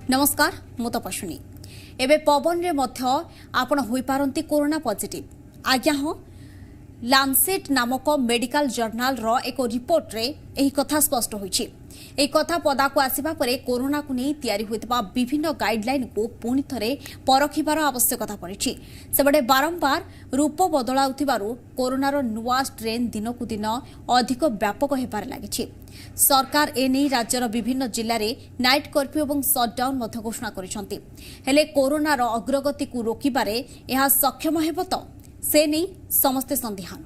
नमस्कार मु तपस्विनी एबे पवन रे मध्य आपण होई पारंती कोरोना पॉजिटिव आज्ञा हो लांसेट नामक मेडिकल जर्नाल रो एक रिपोर्ट रे एही कथा स्पष्ट होईछि। एही कथा पदा को आसीबा परे कोरोना को नै तयारी होइतबा विभिन्न गाइडलाइन को पुणी थरे परखिबार आवश्यकता पड़िछि। सेबडे बारंबार रूप बदलाउथिबारु कोरोना रो नुवा स्ट्रेन दिन को दिन अधिक व्यापक हेबार लागिछि। सरकार एने राज्यर विभिन्न जिल्ला रे नाइट कर्फ्यू और सटडाउन मध्य घोषणा करिसंती। हेले कोरोना रो अग्रगति को रोकिबारे एहा सक्षम हेबो तो से नहीं समस्ते संदिहान।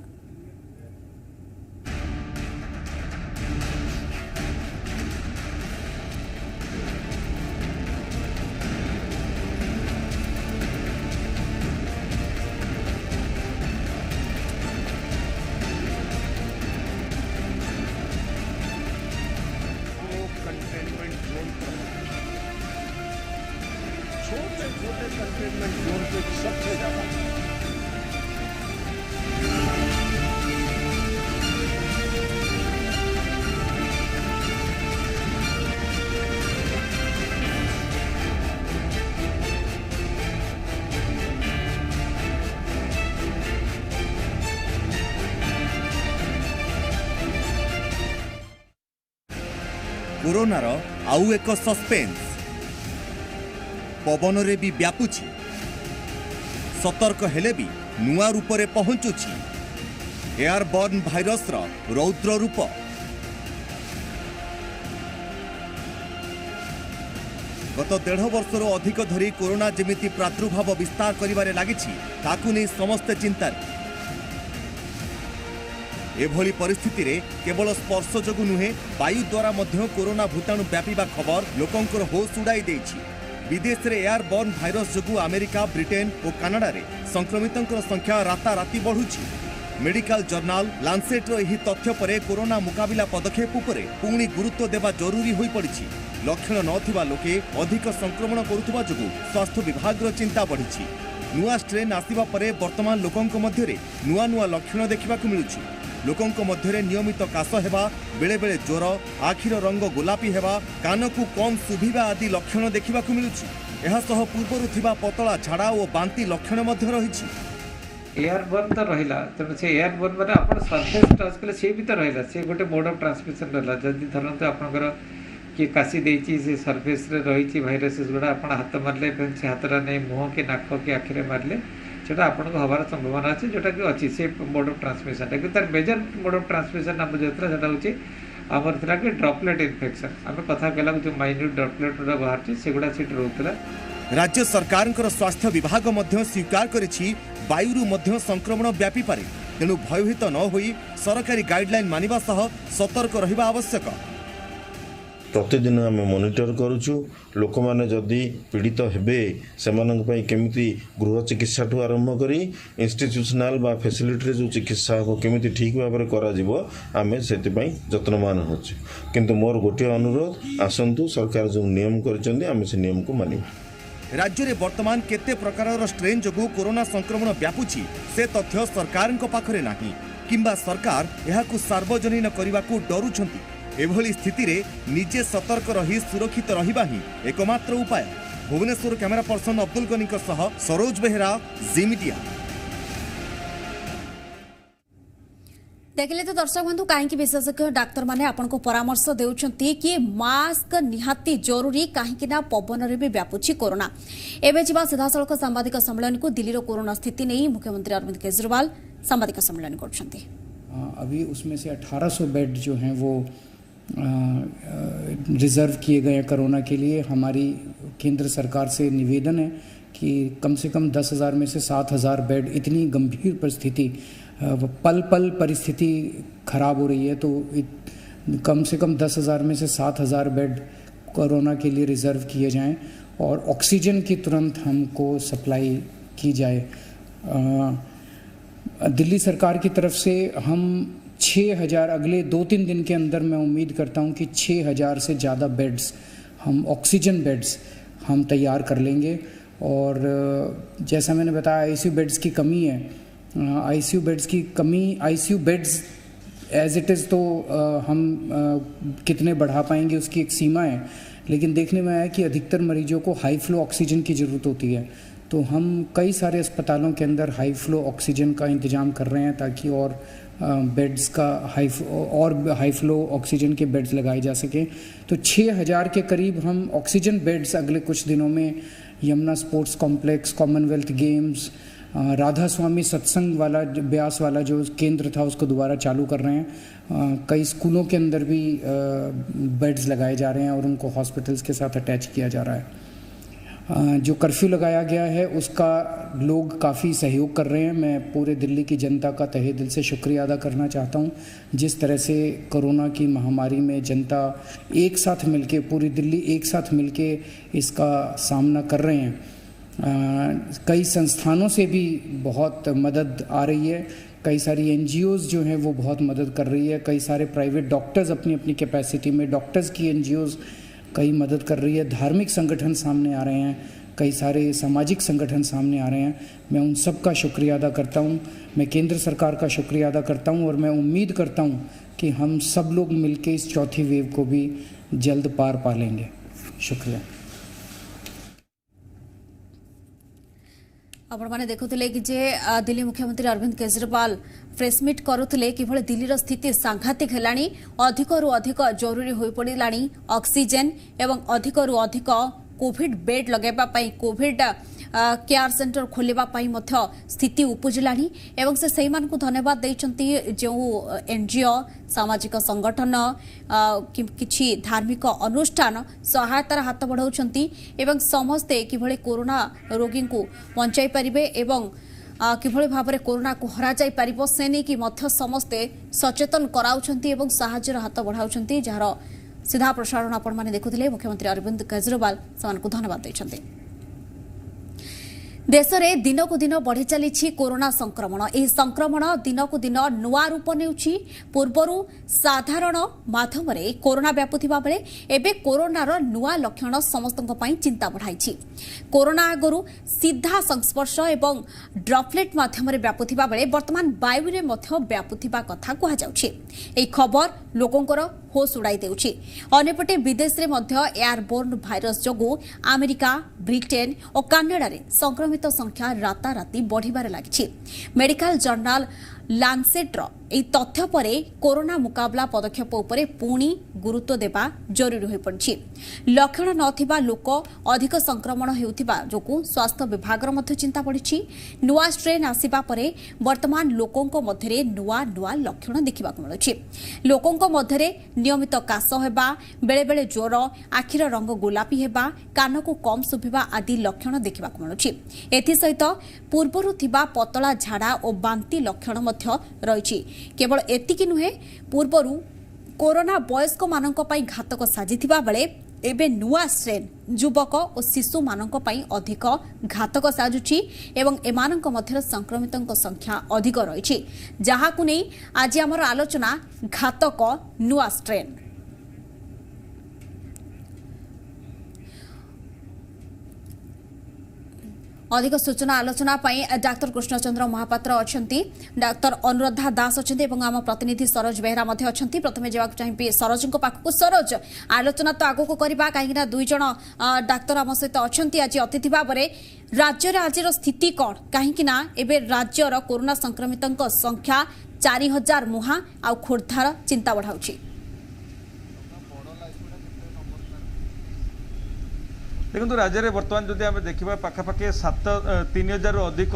छोटे कंटेनमेंट जोन पे सबसे ज्यादा कोरोनार आउ एक सस्पेन्स पवन रे भी व्यापुछि सतर्क हेले भी नुआ रूप रे पहुंचुछि एयरबोर्न भाइरस रो रौद्र रूप। गत 1.5 वर्षर अधिक धरी कोरोना जेमिति प्रादुर्भाव विस्तार करिबारे लागिछि ताकु नै समस्त चिंतार। एभली परिस्थिति रे केवल स्पर्श जोगु नुहे वायु द्वारा मध्य कोरोना भूताणु व्यापीबा खबर लोकंकर होश उड़ाई देछि। विदेश रे एयरबोर्न भाइरस जोगु अमेरिका ब्रिटेन और कनाडा रे संक्रमितंकर संख्या राताराति बढ़ुछि। मेडिकल जर्नाल लांसेट रो एही तथ्य परे कोरोना मुकाबिला पदक्षेप उपरे पुणी गुरुत्व देवा जरूरी होई पड़िछि। लक्षण नथिबा लोके अधिक संक्रमण करुथबा जोगु स्वास्थ्य विभाग रो चिंता बढ़िछि। नुआ स्ट्रेन आसीबा परे वर्तमान लोकंक मध्य रे नुआ नुआ लक्षण देखिबाकु मिलुछि। लोकंक मध्य नियमित काश हेबा बेले बेले ज्वर आखिर रंग गोलापी हेबा कान को कम सुभिबा आदि लक्षण देखिबाकु मिलुछि। एहा सह पूर्वरु थिबा पतला झाड़ा और बांती लक्षण मध्य रहिछि। एयरबोर्न तो रहिला तेणु से एयरबोर्न माने आपण सरफेस टच कले से भी तो रहिला से गोटे मोड ऑफ ट्रांसमिशन रहला। जदि धरंतु आपनकर कि काशी देछि से सरफेस रे रहिछि भाइरसेस गुडा आपण हाथ मारले से हाथरा नै मुंह के नाक के आखिरे मारले सेटा आपनको हबार संभावना अछि जोटा कि अछि से मोड ऑफ ट्रांसमिशन लेकिन तार मेजर मोड ऑफ ट्रांसमिशन नाम जेतरा सेटा होछि हमर थरा के ड्रॉपलेट इन्फेक्शन आमे कथा केला जो माइन्यूट ड्रॉपलेट गुडा बाहरछि सेगुडा सीट रहउतला। राज्य सरकारଙ୍କର स्वास्थ्य विभाग मध्य स्वीकार करिछि वायुरु मध्य संक्रमण व्यापी पारे तेणु भयभीत न होई सरकारी गाइडलाइन मानिबा सह सतर्क रहिबा आवश्यक। प्रतिदिन आम मॉनिटर करुचु लोक माने जदि पीड़ित हेबे सेमानक पई केमिति गृह चिकित्सा ठू आरंभ करी इंस्टीट्यूशनल बा फैसिलिटी जो चिकित्सा को केमिति ठीक भाव में करा जिवो आमे सेति पई यत्नमान होछु। किंतु मोर गोटे अनुरोध आसंतु सरकार जो नियम करचंदी आमे से नियम को मानिबा। राज्य रे वर्तमान केते प्रकारर स्ट्रेन जोगु कोरोना संक्रमण व्यापुछि से तथ्य सरकारक पाखरे नाही किंबा सरकार एहाकु सार्वजनीन करिबाकू डरुछंती। एभली स्थिति रे निजे सतर्क रही सुरक्षित रहिबा ही एकमात्र उपाय। भुवनेश्वर कैमरा पर्सन अब्दुल गनीक सह सरोज बेहरा जी मीडिया। देखिले तो दर्शक बंधु कहीं विशेषज्ञ डाक्तर माने आपनको परामर्श देउछंती कि मास्क निहाती जरूरी कहीं ना पवन रे भी व्यापुछि कोरोना। एबे जिबा सीधासलख सांबादिक सम्मेलन को दिल्ली रो कोरोना स्थिति नहीं मुख्यमंत्री अरविंद केजरीवाल सांबादिक सम्मेलन करछंती। अभी उसमें से 1800 बेड जो हैं वो रिजर्व किए गए हैं कोरोना के लिए। हमारी केंद्र सरकार से निवेदन है कि कम से कम 10,000 में से 7,000 बेड, इतनी गंभीर परिस्थिति पल पल परिस्थिति खराब हो रही है तो कम से कम 10,000 में से 7,000 बेड कोरोना के लिए रिजर्व किए जाएं और ऑक्सीजन की तुरंत हमको सप्लाई की जाए। दिल्ली सरकार की तरफ से हम 6,000 अगले 2-3 दिन के अंदर मैं उम्मीद करता हूं कि 6,000 से ज़्यादा बेड्स हम ऑक्सीजन बेड्स हम तैयार कर लेंगे। और जैसा मैंने बताया आईसीयू बेड्स की कमी है, आईसीयू बेड्स की कमी, ICU beds as it is तो हम कितने बढ़ा पाएंगे उसकी एक सीमा है, लेकिन देखने में आया कि अधिकतर मरीजों को हाई फ्लो ऑक्सीजन की ज़रूरत होती है। तो हम कई सारे अस्पतालों के अंदर हाई फ्लो ऑक्सीजन का इंतज़ाम कर रहे हैं ताकि और बेड्स का हाई फ्लो ऑक्सीजन के बेड्स लगाए जा सकें। तो 6000 के करीब हम ऑक्सीजन बेड्स अगले कुछ दिनों में Yamuna sports complex, Commonwealth Games, Radha Swami Satsang वाला ब्यास वाला जो केंद्र था उसको दोबारा चालू कर रहे हैं। कई स्कूलों के अंदर भी बेड्स लगाए जा रहे हैं और उनको हॉस्पिटल्स के साथ अटैच किया जा रहा है। जो कर्फ्यू लगाया गया है उसका लोग काफ़ी सहयोग कर रहे हैं। मैं पूरे दिल्ली की जनता का तहे दिल से शुक्रिया अदा करना चाहता हूं। जिस तरह से कोरोना की महामारी में जनता एक साथ मिलके, पूरी दिल्ली एक साथ मिलके इसका सामना कर रहे हैं। कई संस्थानों से भी बहुत मदद आ रही है। कई सारी NGOs जो हैं वो बहुत मदद कर रही है। कई सारे प्राइवेट डॉक्टर्स अपनी अपनी कैपेसिटी में, डॉक्टर्स की NGOs कई मदद कर रही है। धार्मिक संगठन सामने आ रहे हैं, कई सारे सामाजिक संगठन सामने आ रहे हैं। मैं उन सब का शुक्रिया अदा करता हूं। मैं केंद्र सरकार का शुक्रिया अदा करता हूं और मैं उम्मीद करता हूं कि हम सब लोग मिलकर इस चौथी वेव को भी जल्द पार पा लेंगे। शुक्रिया। आपण मैंने देखुले कि जे दिल्ली मुख्यमंत्री अरविंद केजरीवाल प्रेसमिट करुले कि दिल्लीर स्थिति सांघातिक है। अधिकरू अधिक जरूरी हो पड़ा ऑक्सीजन एवं अधिकरू अधिक कोविड बेड लगाइबा कोविड केयर सेंटर खोलिबाई स्थिति उपजिला एवं से सही मानकु धन्यवाद देइचंती जो NGO सामाजिक संगठन किछि धार्मिक अनुष्ठान सहायतार हाथ बढ़ाउछंती एवं समस्ते किभଳି कोरोना रोगी को बंचाई परिबे एवं किभଳି भाबरे कोरोना को हरा जाई परिबो से नै कि मध्य समस्ते सचेतन कराउछंती एवं सहायतार हाथ बढ़ाउछंती जहार सीधा प्रसारण आपण माने देखुथिले मुख्यमंत्री अरविंद केजरीवाल समान को धन्यवाद देइछंती। देश में दिनकू दिन बढ़ी चली कोरोना संक्रमण। यह संक्रमण दिनकू दिन नुआ रूप नेउछि। पूर्वरु साधारण माध्यम कोरोना व्यापुथिबा बेले एबे कोरोनार नुआ लक्षण समस्तक पई चिंता बढ़ाइछि। कोरोना आगरु सीधा संस्पर्श एवं ड्रपलेट माध्यम व्यापुथिबा बेले वर्तमान वायु रे मध्य व्यापुथिबा कथा कहा जाउछि। एही खबर लोकंकर होश उड़ाई देउछि। अन्यपटे विदेश रे मध्य एयरबोर्न भाइरस जोगु अमेरिका, ब्रिटेन और कनाडा रे संक्रमित संख्या राताराति बढ़िबार लागिछि। मेडिकल जर्नल लांसेटर এই তথ্য পরে कोरोना मुकाबला पदक्षेप उपरे पुणी गुरुत्व देबा जरूरी हो पड़छि। लक्षण नथिबा लोक अधिक संक्रमण हेउथिबा जोकु स्वास्थ्य विभाग मध्य चिंता पड़िछि। नुआ स्ट्रेन आसीबा परे वर्तमान लोकंक मध्यरे नुआ नुआ लक्षण देखिबा मिलुछि। लोकंक मध्यरे नियमित काश हेबा, बेले बेले ज्वर, आखिर रंग गोलापी हेबा, कानकु कम सुभिबा आदि लक्षण देखिबा मिलुछि। एथि सहित पूर्वरु थिबा पतला झाड़ा और बांती लक्षण मध्य रहिछि। केवल एतिकी नुहे, पूर्वरु कोरोना वयस्क मानक पई घातक साजिथिबा बेले एबे नुआ स्ट्रेन युवक और शिशु मानक पई अधिक घातक साजुछि एवं एमानक मध्य संक्रमितक संख्या अधिक रहिछि। जहाकु नै आज हमर आलोचना घातक नुआ स्ट्रेन। अधिक सूचना आलोचना डाक्टर कृष्णचंद्र महापात्र अछंती, डाक्टर अनुराधा दास अछंती एवं आम प्रतिनिधि सरोज बेहरा मध्य अछंती। प्रथमे जेबाक चाहिए सरोज को पाखकु। सरोज, आलोचना तो आगो को करबा काहेकि ना दुई जण डाक्टर आम सहित अछंती आज अतिथि भाबरे। राज्य रे आजिर स्थिति कोन, काहेकि ना एबे राज्यर कोरोना संक्रमितक संख्या 4000 मुहा आ खोर्धार चिंता बढ़ाउछि। देखो राज्य में बर्तमान जदि आम देखा पाखापाखि 3000 अधिक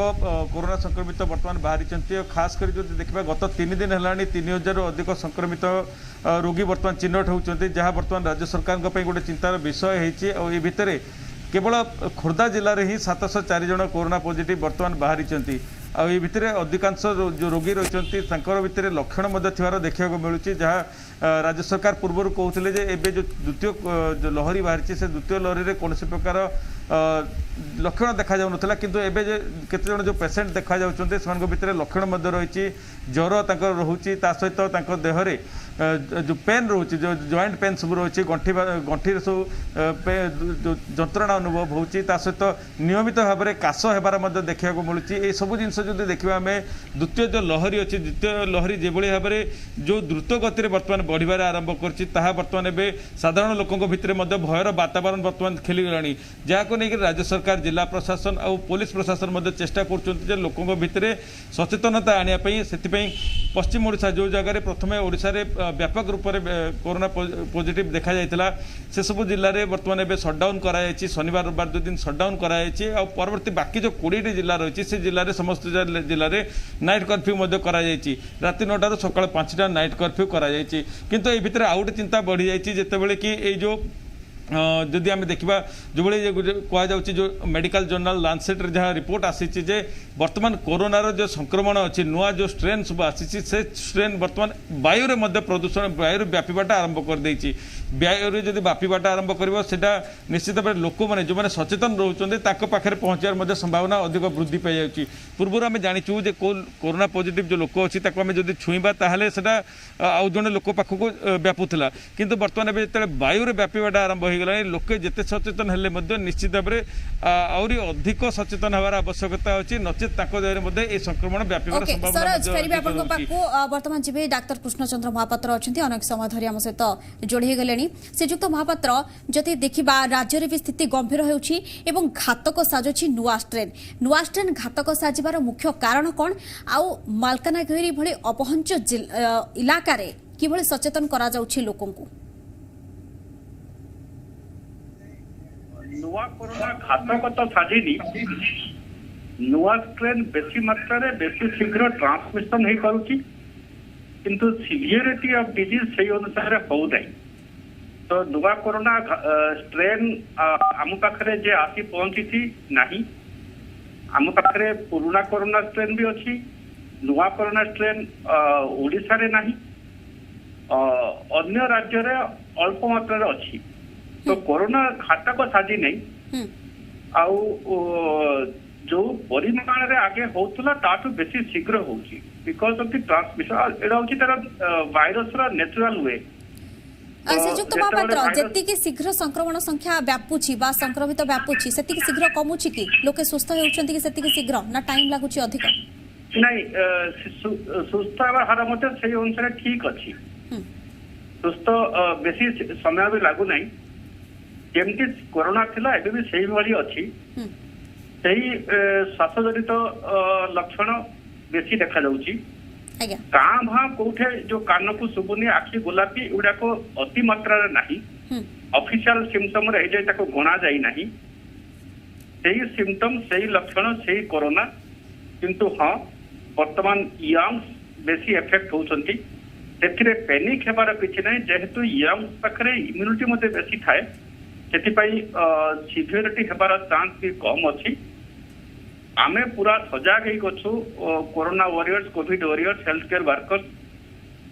कोरोना संक्रमित बर्तमान बाहरी। खास कर देखा गत 3 दिन है 3000 अधिक संक्रमित रोगी बर्तमान चिन्हट होती, जहाँ बर्तमान राज्य सरकार गोटे चिंतार विषय होती। और भितर केवल खोर्धा जिले में ही 704 जन कोरोना पॉजिटिव बर्तमान बाहरी। आ भितर अधिकांश जो रोगी रही भितर लक्षण देखा मिलूँ, जहाँ राज्य सरकार पूर्व कहते एवं जो द्वितीय जो लहरी बाहरी से द्वितीय लहरी में कौन प्रकार लक्षण देखा जाऊ ना, किंतु एबे केते जन जो पेसेंट देखा जाउछन्ते सेमानक भितर लक्षण मध्य रही। ज्वर रोचे, ता सहित देहरे जो पेन रोचे जो जॉइंट पेन सब रोचे गंठी सब जंत्रणा अनुभव होची ता सहित नियमित भाव में काश हेबार देखा मिलूँ ये सब जिन देखा आम द्वितीय जो लहरी अच्छी द्वितीय लहरी जो भाव में जो द्रुत गति बर्तमान बढ़िबार आरंभ करछि ताहा बर्तमान एबे साधारण लोकों भितर भयर वातावरण बर्तमान खेलीगलानी जहाँ नहीं राज्य सरकार जिला प्रशासन और पुलिस प्रशासन चेष्टा कर लोकों भितर सचेतनता आने से पश्चिम ओडिशा जो जगह प्रथम ओडिशा रे व्यापक रूप से कोरोना पॉजिटिव देखा जाइतिला से सब जिले में बर्तमान एबे सटडाउन कराई शनिवार रविवार 2 दिन सटडाउन कराई और परवर्ती बाकी जो 20 जिला रही से जिले में समस्त जिले में नाइट कर्फ्यू राति 9 टा सकाळ 5 टा नाइट कर्फ्यू किंतु ये भितर आउ गोटे चिंता बढ़ी जाइए जितेबाला कि ये जो जदि आम देखा जो कहुच्छे जो मेडिकल जर्नल लांसेट जहाँ रिपोर्ट आसी बर्तमान कोरोनार जो संक्रमण अच्छी नुआ जो स्ट्रेन सब आसी से स्ट्रेन बर्तमान वायु में प्रदूषण वायु व्यापाटा आरंभ कर देछि वायु जदि व्यापाटा आरंभ कर निश्चित भाव लोक मैंने जो मैंने सचेतन रोचे पाखे पहुँचार संभावना अधिक वृद्धि पाई जाऊँगी पूर्व आम जाचु कोरोना पॉजिटिव जो लोक अच्छी आम जब छुईबा ताहले सेटा आउ जड़े लोक पाखक व्यापुला किंतु बर्तमान जो वायु व्यापाटा आरंभ हो गला लोके जिते सचेतन हेले निश्चित भाव में आहरी अधिक सचेतन हमार आवश्यकता अच्छी नचेत देह संक्रमण व्यापार संभावना बर्तमान जी डाक्तर कृष्णचंद्र महापात्र अच्छा अनेक समय धरी आम सहित जोड़ी गले श्रीजुक्त महापात्र जदि देखा राज्य में भी स्थिति गंभीर होउछि एवं घातक साजुछि नुआ स्ट्रेन घातक साजिबार मुख्य कारण कौन आउ मालकानगिरी भली अपहंच इलाका रे किभली सचेतन करा जाउछि लोकन को नुआ कोरोना घातक तो साजिनी नुआ स्ट्रेन बेसी मात्रा रे बेसी शीघ्र ट्रांसमिशन हे करूची किंतु सिवियरिटी ऑफ डिजीज सही अनुसार हो नहीं तो नुआ कोरोना स्ट्रेन आम पाखे जे आसी पहुंची थी नहीं आम पाखे पुराना कोरोना स्ट्रेन भी अच्छी नुआ कोरोना स्ट्रेन ओडिशा रे नहीं अन्य राज्य रे अल्प मात्रा रे अच्छी तो कोरोना घातक साजी नहीं आउ जो परिमाण रे आगे होतला ताठू बेसी शीघ्र होची बिकॉज ऑफ द ट्रांसमिशन एडा होची तार वायरस रा नेचुरल वे श्रीजुक्त महापात्र जेतिकी शीघ्र संक्रमण संख्या व्यापुची बा संक्रमित व्यापुची सेतिकी शीघ्र कमुची कि लोके सुस्थ हेउचंती कि सेतिकी शीघ्र ना टाइम लागुची अधिक नहीं सुस्थ हार मते सही अनुसार ठीक अच्छी सुस्थ बेसी समय भी लागू नहीं जेमती कोरोना थिला एबे भी सही भली अच्छी सही श्वासजनित लक्षण बेसी देखा जाउची गाँ भाँ कोठे जो कान को सुबुनी आखि गोलापी एगुड़ा को अति मात्रा नहीं ऑफिशियल सिम्पटम रे जे ताको गणा जाई नहीं सही सिम्पटम सही लक्षण सही कोरोना किंतु हाँ वर्तमान यंग्स बेसी इफेक्ट होउचंती सेथिरे पैनिक हेबार किछि नहीं जेहेतु यंग्स पाखरे इम्यूनिटी मते बेसी थाए सेथिपाई सिवियरिटी हेबार चांस भी कम अछि आमे पूरा सजाग ही गछु corona warriors covid warriors health care workers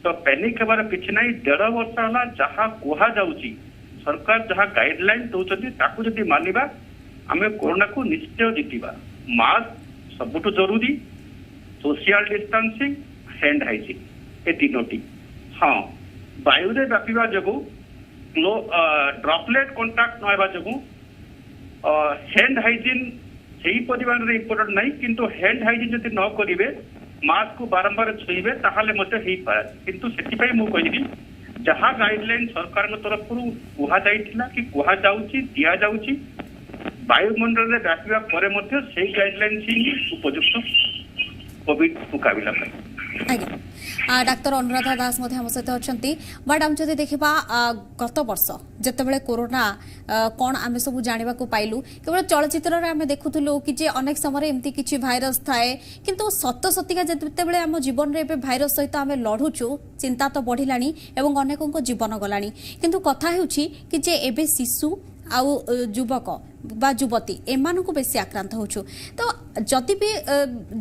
तो पैनिक हेबार किछि नहीं 1.5 वर्ष हला जहाँ कुहा जाउची सरकार जहाँ गाइडलाइन दउचती ताकू जदि मानिबा आमे कोरोना को निश्चय जीतिबा मास्क सबुठ जरूरी सोशल डिस्टेंसिंग हैंड हाइजीन ए तीनोटी हाँ वायु रे व्यापीबा जगु ड्रॉपलेट कांटेक्ट नहेबा जगु हैंड हाइजीन सही परिमाण रे इम्पोर्टेंट नहीं किंतु हैंड हाइजीन जदि न करिवे मास्क को बारंबार छुईबे ताहाले मते हेई पाए किंतु सेति पई मु कहिबी जहाँ गाइडलाइन सरकार के तरफ कुहा जाइथिला कि कुहा जाउची दिया जाउची वायुमंडल रे व्यापीबा परे मते सही गाइडलाइन ही उपयुक्त कोविड मुकाबला पाई डाक्टर अनुराधा दास हम सहित अच्छा मैडम जब देखा गत वर्ष जितेबाला कोरोना कौन आम सब जाना पाइलु केवल चलचित्र आम देखुलु कि अनेक समय एमती किसी भाइरस थाए किंतु सत सतिका जितेबाला आम जीवन में भाइरस सहित आम लड़ुचु चिंता तो बढ़ला और अनेकों जीवन गला किंतु कथा होछि कि जे एबे शिशु आउ युवक बा युवती एमानकु बेसी आक्रांत होछु तो जदि भी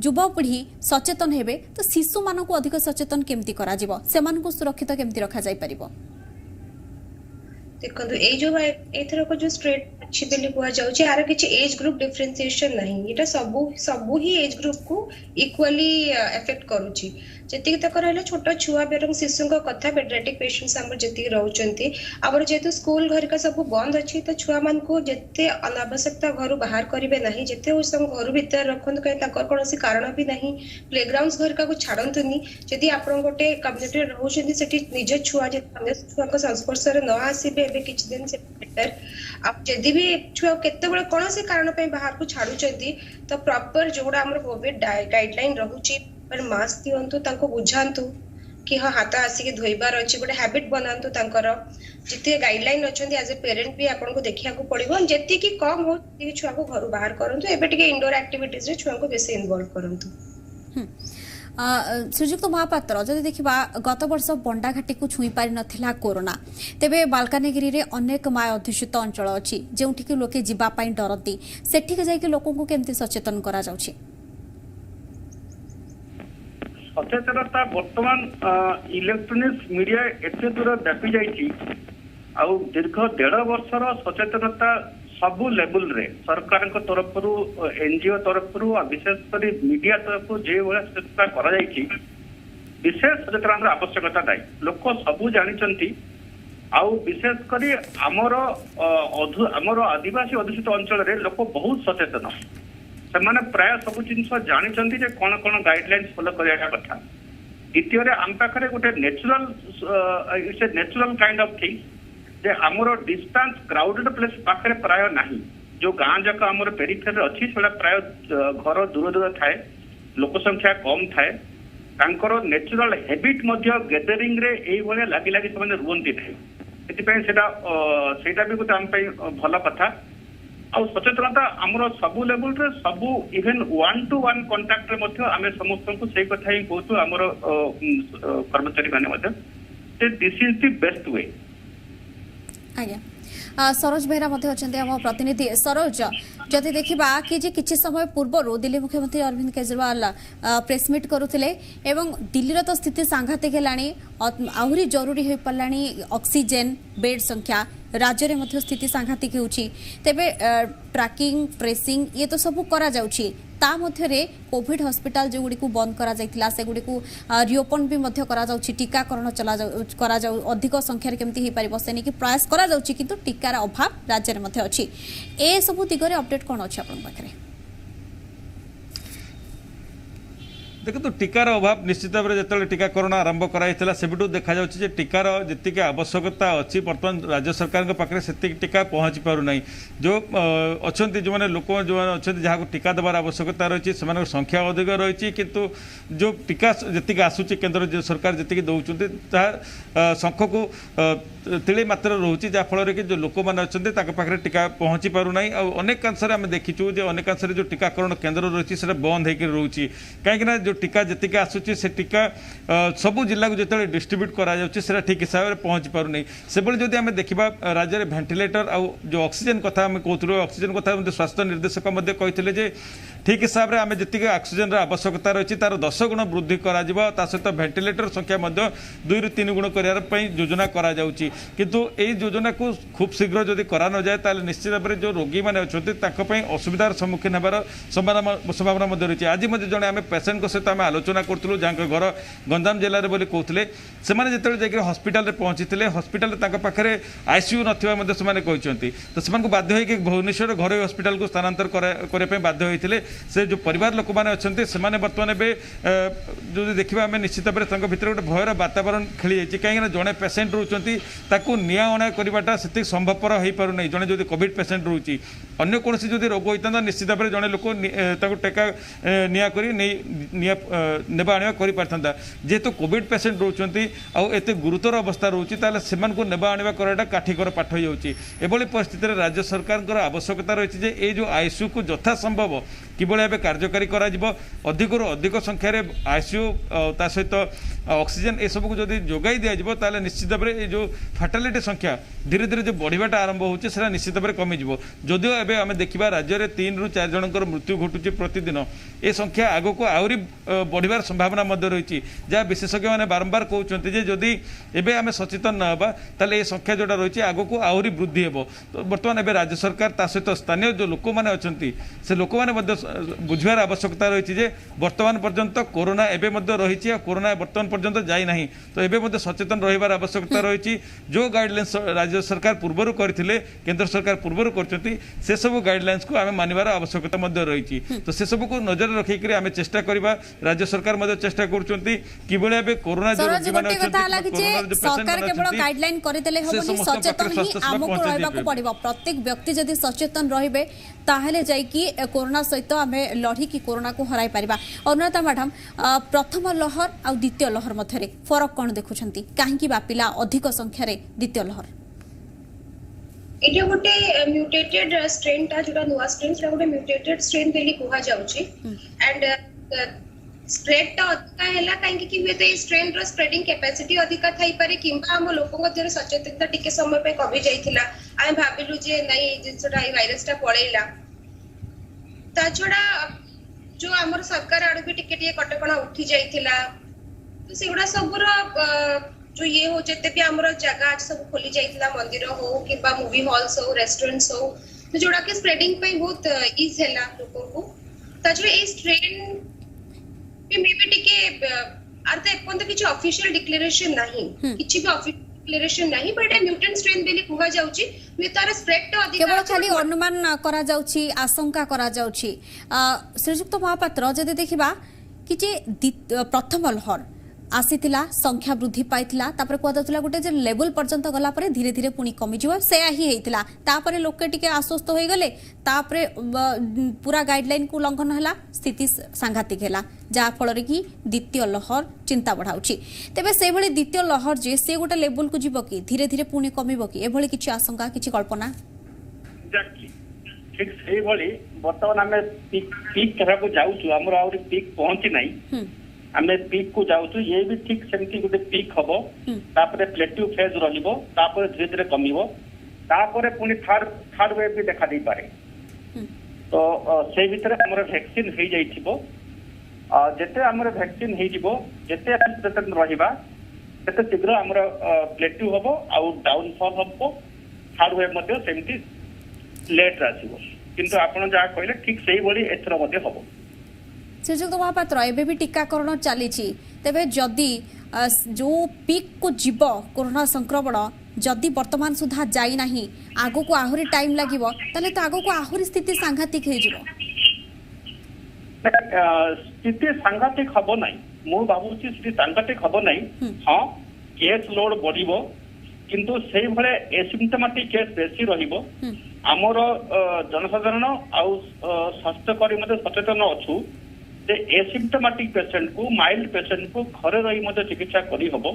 युवपीढ़ी सचेतन हेबे तो शिशु मानकु अधिक सचेतन केमती करा जिवो सेमानकु सुरक्षित केमती रखा जाई परिबो देखो ए जो एथर को जो स्ट्रेट अच्छी बेले कुआ जाउची आरो किछि एज ग्रुप डिफरेंशिएशन नहीं एटा सब ही एज ग्रुप को इक्वली अफेक्ट करूची ଯେତିକି ତକ ରହିଲା ଛୋଟ ଛୁଆ ଏବଂ ଶିଶୁଙ୍କ କଥା ପେଡିଆଟ୍ରିକ୍ ପେସେଣ୍ଟସ୍ ଆମର ଯେତିକି ରହୁଛନ୍ତି ଆମର ଯେହେତୁ ସ୍କୁଲ ଘରିକା ସବୁ ବନ୍ଦ ଅଛି ତ ଛୁଆମାନଙ୍କୁ ଯେତେ ଅନାବଶ୍ୟକତା ଘରୁ ବାହାର କରିବେ ନାହିଁ ଯେତେ ଘରୁ ଭିତରେ ରଖନ୍ତୁ କାହିଁକି ତାଙ୍କର କୌଣସି କାରଣ ବି ନାହିଁ ପ୍ଲେଗ୍ରାଉଣ୍ଡ ଘରିକାକୁ ଛାଡ଼ନ୍ତୁନି ଯଦି ଆପଣ ଗୋଟେ କମ୍ୟୁନିଟିରେ ରହୁଛନ୍ତି ସେଠି ନିଜ ଛୁଆ ଅନ୍ୟ ଛୁଆଙ୍କ ସଂସ୍ପର୍ଶରେ ନ ଆସିବେ ଏବେ କିଛି ଦିନ ସେ ବେଟର ଆଉ ଯଦି ବି ଛୁଆ କେତେବେଳେ କୌଣସି କାରଣ ପାଇଁ ବାହାରକୁ ଛାଡୁଛନ୍ତି ତ ପ୍ରପର ଯୋଉଟା ଆମର କୋଭିଡ ଗାଇଡଲାଇନ ରହୁଛି ମାସ୍କ ଦିଅନ୍ତୁ ତାଙ୍କୁ ବୁଝାନ୍ତୁ कि हाँ हाथ आसिक धोइबार अच्छी गोटे हैबिट बनातु तांकर जिते गाइडलाइन अच्छी एज ए पेरेंट भी आपको देखा पड़ो जी कम हो छुआ को घर बाहर करूँ एवं इंडोर एक्टिविटीज रे छुआ को बेसी इन्वॉल्व करूँ। श्रीजुक्त महापात्र जदि देखा गत वर्ष बंडाघाटी को छुई पारि नथिला कोरोना तेबे मालकानगिरी रे अनेक माय अध्युषित अंचल अच्छी जोठिक लोके जीवाई डरती सेठिक जाइए लोक केमती सचेतन करा जाउछि? सचेतनता बर्तमान इलेक्ट्रोनिक्स मीडिया एते दूर व्यापी जाइछि आउ दीर्घ 1.5 वर्षर सचेतनता सबु लेवल रे सरकार तरफ एनजीओ तरफ विशेषकर मीडिया तरफ जो भाया सचेतनता करा जाइछि विशेष सचेतनता आवश्यकता नहीं लोक सबू जानी आउ विशेषकर आमर आदिवासी अध्युषित अंचल रे लोक बहुत सचेतन से प्राय सब जिन जानते कौन कौन गाइडलाइन फॉलो करा कथा। द्वितीय आम पाखे गोटे natural it's a natural kind of thing जे आमर डिस्टेंस क्राउडेड प्लेस पाखे प्राय नहीं जो गाँ जाक आमर पेरिफेरी अच्छी से प्राय घर दूर दूर थाए लोक संख्या कम थाए तांकर नेचुरल हैबिट गैदरिंग रे एई भले लागी लागी से रुहंती नहीं सेटा भी गोटे आम भल कथा आउ सचेतनता आमर सबू लेवल रे सबू इवेन 1-to-1 कांटेक्ट रे मध्य आमे समस्त को सेही कथा ही कहतु आमर कर्मचारी माने this is the best way. आज्ञा सरोज बेहरा आम प्रतिनिधि सरोज जदि देखा कि किसी समय पूर्व दिल्ली मुख्यमंत्री अरविंद केजरीवाल प्रेसमिट करुले एवं दिल्ली तो स्थिति सांघातिक है आहरी जरूरी हो पारा ऑक्सीजन बेड संख्या राज्य में स्थिति सांघातिक होची तेबे ट्रैकिंग ट्रेसिंग ये तो सब करा जाउची ता मध्यरे कोविड हॉस्पिटल जो गुडी को बंद करा जाइतिला से गुडी को रिओपन भी मध्य करा जाउची टीकाकरण करा जाउ अधिक संख्या केमती हे पारिबो सेनी कि प्रयास करा जाउची किंतु टीकार अभाव राज्य में मध्य अछि ए सब दिगरे अपडेट कोन अछि आपन पाखरे? देखो टीकार अभाव निश्चित भाव में जो टीकाकरण आरंभ कराइला से देखा जाए टीकार जी आवश्यकता अच्छी बर्तमान राज्य सरकार पाखे से टीका पहुँची पारना जो अच्छा जो मैंने लोक जो अच्छा जहाँ टीका देवार आवश्यकता रही है संख्या अधिक रही किंतु जो टीका जी आसूची केन्द्र सरकार जी दौरान संख्या को तिले मात्र रोचे जहाँफल कि जो लोक मैंने अच्छा पाखे टीका पहुँची पारना अनेकांश आम देखीचु अनेकांश जो टीकाकरण केन्द्र रही है बंद होकर रोचे कहीं जो टीका जी आसूची से टीका सबू जिला को जो डिस्ट्रीब्यूट करा ठीक हिसाब से पहुँची पारना से जदि आम देखा राज्य में भेंटिलेटर आउ जो ऑक्सीजन कथा आम कहूँ ऑक्सीजन कथा स्वास्थ्य निर्देशक कहते ठीक हिसाब से आम जी ऑक्सीजन आवश्यकता रही तार 10 गुण वृद्धि करा सहित भेंटिलेटर संख्या 2 ରୁ 3 गुण करने योजना करा जाउची किंतु यही योजना को खूब शीघ्र जदि करा न जाए ताले निश्चित भाव में जो रोगी मैंने अच्छा असुविधार सम्मुखीन होबार संभावना रही है। आज जड़े आम पेसेंट सहित आम आलोचना करूँ जहाँ घर गंजाम जिले में कहते से जो हस्पिटाल पहुँची हस्पिटाल पाखे आईसीयू ना तो से बाध्य होकर भुवनेश्वर घर हस्पिटाल को स्थानांतर करने बाध्य होते से जो परिवार लोक मैंने अच्छा से बर्तमान जो देखा आम निश्चित भाव में भर गोटे भयर वातावरण खेली जाइए कहीं जड़े पेसेंट रोचे निआ अणा करवाटा से संभवपर हो पार नहीं जड़े जो कोविड पेसेंट रोचे अन्य कौन जो रोग होता निश्चित भाव में जड़े लोक टेका निआ नेबा आने कर जेहेतु कोविड पेसेंट रोचे आत गुरुतर अवस्था रोचे से नेबा आने कराटा काठिकर पाठ हो जाए एभली परिस्थिति में राज्य सरकार आवश्यकता रही है ये जो आईसीयू को यथासंभव किभली भाव कार्यकारी करा अधिक अधिक संख्यार आईसीयू ता सहित ऑक्सीजन ए सब को जब जोगाई दिज्व ताले निश्चित भाव में जो फैटालिटी संख्या धीरे धीरे जो बढ़वाटा आरंभ होता निश्चित भाव में कमिज जदिव एवं आम देखा राज्य में 3 ରୁ 4 जनकर मृत्यु घटुची प्रतिदिन ए संख्या आग को आहरी बढ़िबार संभावना मध्य रही जहाँ विशेषज्ञ मैंने बारंबार कहते हैं जदि एबे आम सचेतन न होगा ताले ये संख्या जोटा रही है आगक आहरी वृद्धि हो। तो बर्तमान एबे राज्य सरकार ता सहित स्थानीय जो लोक मैंने अच्छा से लोक मैंने बुझार आवश्यकता रही है बर्तमान पर्यंत कोरोना एवं रही कोरोना बर्तमान पर्यंत जाई नहीं तो एवं सचेतन रही आवश्यकता रही जो गाइडलाइंस राज्य सरकार पूर्वर करते केंद्र सरकार पूर्वर करते से सब गाइडलाइंस को आम मानवर आवश्यकता रही तो से सब को नजर रखिक आम चेष्टा करवा राज्य सरकार चेष्टा करछंती किबळे एबे कोरोना जो रोगी माने अछंती सरकार केवल गाइडलाइन करदेले होबनी सचेतन ही आमको रहबाको पड़िबो प्रत्येक व्यक्ति जदि सचेतन रहिबे ताहले जाई कि कोरोना सहित आमे लढी कि कोरोना को हराई परिबा। अनुराधा मैडम प्रथम लहर आ द्वितीय लहर मध्यरे फरक कोन देखुछंती काहे कि बापिला अधिक संख्या रे द्वितीय लहर एटा गोटे म्यूटेटेड स्ट्रेन ता जोटा नुवा स्ट्रेन से गोटे म्यूटेटेड स्ट्रेन बेली कुहा जाउची एंड स्प्रेड ता अधिका हैला काहे कि वे ते स्ट्रेन रो स्प्रेडिंग कैपेसिटी अधिका थाई पारे किंबा हम लोक मध्य सचेतनता टिके समय पे कमी जाइथिला आमे भाबिलु जे नै जिंसटा ई वायरस ता पळैला ता छोडा जो हमर सरकार आडू भी टिके टिके कटकणा उठी जाइथिला तो सेगुडा सबुर जो ये हो जते भी हमर जगह सब खोली जाइथिला मंदिर हो किंबा मूवी हॉल्स हो रेस्टोरेंट्स हो तो जोडा के स्प्रेडिंग पे बहुत इज हैला लोगों को ता जो ए स्ट्रेन मे बी टिके अर्थ एपंत किछि ऑफिशियल डिक्लेरेशन नाही किछि भी ऑफिशियल डिक्लेरेशन नाही बट म्यूटेंट स्ट्रेन बेली कुहा जाउची वे तार स्प्रेड तो अधिक केवल खाली अनुमान करा जाउची आशंका करा जाउची श्रीजुक्त महापात्र जदि देखिबा किछि प्रथम लहर आसीथिला संख्या वृद्धि पाइथिला तापर कहदतला गोटे जे लेवल पर्यंत गला परे धीरे धीरे पुनी कमी जिवो से ही हेतिला तापर लोके टिके आश्वस्त होई गले तापर पूरा गाइडलाइन को उल्लंघन हला स्थिति सांघातिक हला जा फल रे कि द्वितीय लहर चिंता बढ़ाउची तेबे से भली द्वितीय लहर जे से गोटे लेवल को जिवो कि धीरे धीरे पुनी कमिबो कि एभली किछि आशंका किछि कल्पना ठीक से भली वर्तमान हमें पीक तरह को जाउछु हमर आउरी पीक पहुंची नाही आमे पीक को जाउछु ये भी ठीक सेमती गोटे पीक हबो तापरे प्लेट्यू फेज रहिबो तापरे धीरे धीरे कमिबो तापरे पुनी थर्ड वेव भी देखा दे पारे तो से भीतर हमर वैक्सीन हे जाइथिबो जेते हमर वैक्सीन हे जिवो जेते सचेतन रहिबा तेते शीघ्र हमर प्लेट्यू हबो आ डाउनफॉल हबो थर्ड वेव मध्ये सेमती लेट आसीबो किंतु आपण जा कहले ठीक सेही भली एथरो मध्ये हबो। श्रीजुक्त महापात्र एबे भी टीकाकरण चली तेबे जदि जो पीक को जीव कोरोना संक्रमण जदि वर्तमान सुधा जाई नहीं आगो को आहुरी टाइम लागिवो तले तो आगो को आहुरी स्थिति सांघातिक हे जिवो स्थिति सांघातिक हबो नाही मो बाबूची स्थिति सांघातिक हबो नाही हां केस लोड बढ़िबो किंतु सेही भले एसिम्प्टोमेटिक केस बेसी रहिबो हमर जनसाधारण आ स्वास्थ्यकर्मी मध्ये सचेतन अछु जे एसिम्प्टोमेटिक पेशेंट को माइल्ड पेशेंट को घरे रही मध्य चिकित्सा करी हबो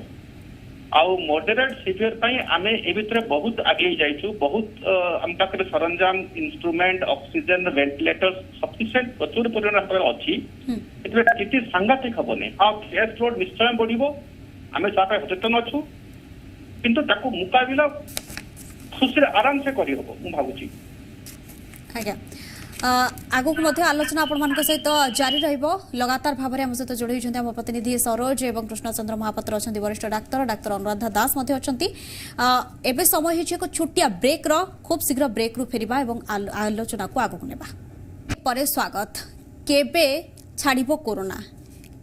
आउ मॉडरेट सीवियर पई आमे ए भितर बहुत आगे जाइछु बहुत हम पाखरे सरंजाम इंस्ट्रूमेंट ऑक्सीजन वेंटिलेटर सफिशिएंट प्रचुर परिमाण पर अछि एतबे स्थिति सांघातिक हबने हां केस लोड निश्चय बढ़िबो आमे सापे सचेतन अछु किंतु ताको मुकाबिला खुशी आराम से करी हबो मु भाबुची आज्ञा आगु को आलोचना आपण सहित जारी रहिबो लगातार भाव में आम सहित जोड़ी आम प्रतिनिधि सरोज एवं कृष्णचंद्र महापात्र अच्छा वरिष्ठ डाक्तर अनुराधा दास एबे समय एक छोटिया ब्रेक रो खूब शीघ्र ब्रेक रु फेरिबा एवं आलोचना को आगु नेबा परे स्वागत केबे छाड़िबो कोरोना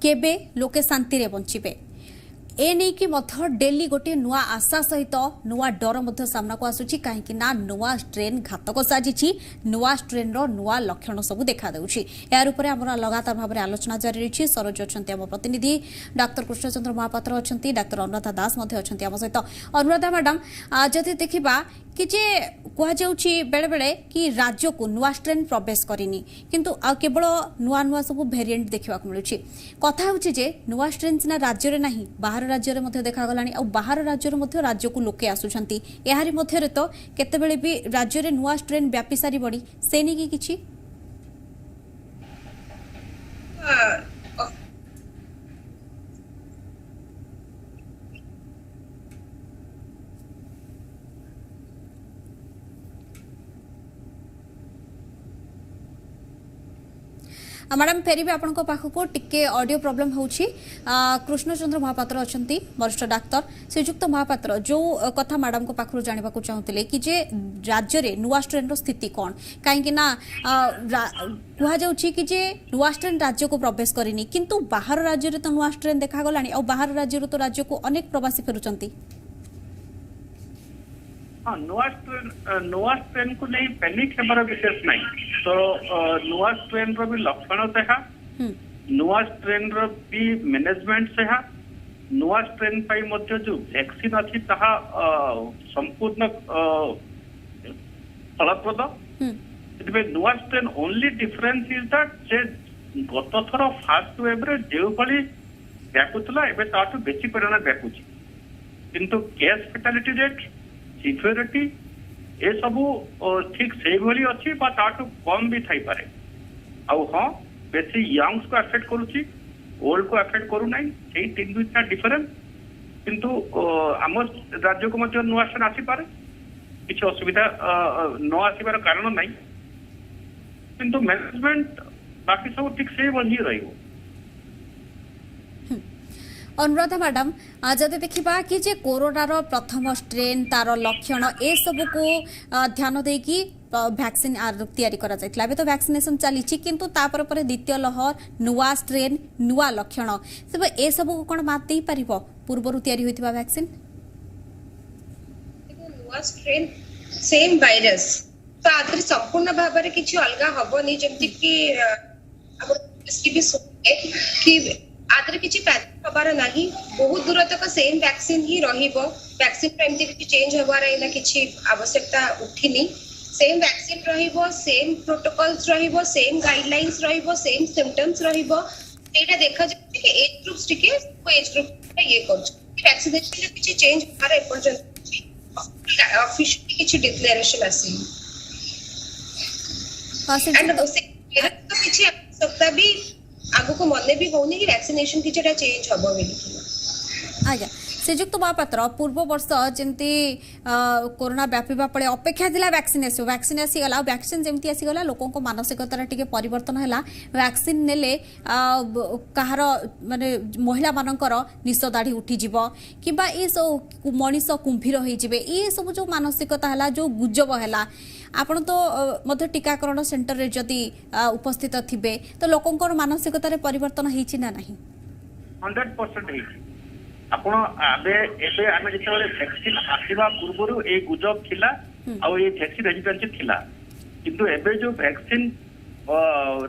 केबे लोके शांति रे बंचिबे ए नहीं कि डेली गोटे नुआ आशा सहित नुआ डर सामना को आसुची कहीं ना नुआ स्ट्रेन घातक साजिची नुआ स्ट्रेन रो नुआ लक्षण सब देखा देउची यार ऊपर हमरा लगातार भाव में आलोचना जारी रही सरोज अच्छा आम प्रतिनिधि डाक्तर कृष्णचंद्र महापात्र अच्छा डाक्तर अनुराधा दास अच्छा आम सहित अनुराधा मैडम जदि देखा कि जे कहुच्छी बेले बेले कि राज्य को नुआ स्ट्रेन प्रवेश करनी किंतु केवल नुआ नुआ सब भेरिएंट देखा मिलूँ कथा हूँ जे नुआ स्ट्रेन सीना राज्य में नहीं बाहर राज्य में देखागला बाहर राज्य राज्य को लोके आसुंच यार मध्य तो केतेबेले भी राज्य में नुआ स्ट्रेन व्यापी सारी बड़ी से नहीं कि मैडम फेरबे आपण पाखक टिके ऑडियो प्रॉब्लम होउछि कृष्णचंद्र महापात्र अछंती वरिष्ठ डाक्टर श्रीजुक्त महापात्र जो कथा मैडम को पाखरु जानिबा को चाहुतले कि जे राज्य रे नुवा स्ट्रेन रो स्थिति कोन काहेकि ना कुहा जाउछि कि जे नुवा स्ट्रेन राज्य को प्रवेश करिनी किंतु बाहर राज्य रे तो नुवा स्ट्रेन देखा गलानी और बाहर राज्य रो तो राज्य को अनेक प्रवासी फेरुचंती हाँ नुआ स्ट्रेन को नहीं पैनिक हेबार विशेष नहीं तो नुआ स्ट्रेन रो भी लक्षण सेहा नुआ स्ट्रेन रो भी मैनेजमेंट सेहा नुआ स्ट्रेन पाई मध्य जो वैक्सीन अछि ताहा संपूर्ण फलप्रद इतबे नुआ strain only difference is that जे गत थर फर्स्ट वेव रे जेउ भली व्यापुतला एबे ताटु बेसी परिमाण व्यापुची किंतु केस फैटालिटी रेट सिक्योरिटी ए सबू ठीक से भली अच्छी ताठू कम भी थी पारे आउ हाँ बेसी यंग्स को अफेक्ट करुच्ची ओल्ड को अफेक्ट करू नहीं से तीन दुईटा डिफरेंस किंतु आम राज्य को मध्य नुआ स्ट्रेन आसी पारे किसी असुविधा न आसबार कारण नहीं किंतु मैनेजमेंट बाकी सब ठीक से भली रही अनुराधा मैडम जदि देखा कि जे कोरोनार प्रथम स्ट्रेन तार लक्षण ए सब को ध्यान देकी वैक्सीन तैयारी करा जायतिला अबे तो वैक्सीनेशन चली किंतु तापर पर द्वितीय लहर नुआ स्ट्रेन नुआ लक्षण सब ए सब को कोन मात दे परिबो पूर्वरु तैयारी होइतिबा वैक्सीन नुआ स्ट्रेन सेम वायरस तो आदर संपूर्ण भाव में किछि अलगा हबनी जेमति कि अब इसकी भी सुने कि आदर किछि पैटर्न हबार नाही बहुत दूर तक सेम वैक्सीन ही रहिबो वैक्सीन एमती किछि चेंज हबार एना किछि आवश्यकता उठिनी सेम वैक्सीन रहिबो सेम प्रोटोकॉल्स रहिबो सेम गाइडलाइंस रहिबो सेम सिम्पटम्स रहिबो एटा देखा जे कि एज ग्रुप्स टिके एज ग्रुप ये करछ वैक्सीनेशन किछि चेंज हबार एपर्यंत ऑफिशियली किछि डिक्लेरेशन आसी एंड तो किछि आवश्यकता भी आगो को मने भी होनी कि वैक्सीनेशन की जेटा चेंज हबो बेली आज्ञा श्रीजुक्त महापात्र पूर्व वर्ष जमती कोरोना व्यापीबा पड़े अपेक्षा थिला वैक्सीन आसीगला वैक्सीन जमती आसीगला लोकों को मानसिकतार टिके परिवर्तन हैला वैक्सीन नेले कहार माने महिला मानकर निश दाढ़ी उठी जिवो किबा ए सब मनीष कुंभीर होई जिवे ए सब जो मानसिकता हैला जो गुजब हैला आपण तो मध्य टीकाकरण सेंटर रे जदी उपस्थित थिबे तो लोकों मानसिकतार परिवर्तन हेछि ना नहीं 100% हेछि आपण आबे एबे आमे जेतेबेले वैक्सीन आसीबा पूर्वरु ए गुजब थिला आ ए वैक्सीन रेजिस्टेंस थिला किंतु एबे जो वैक्सीन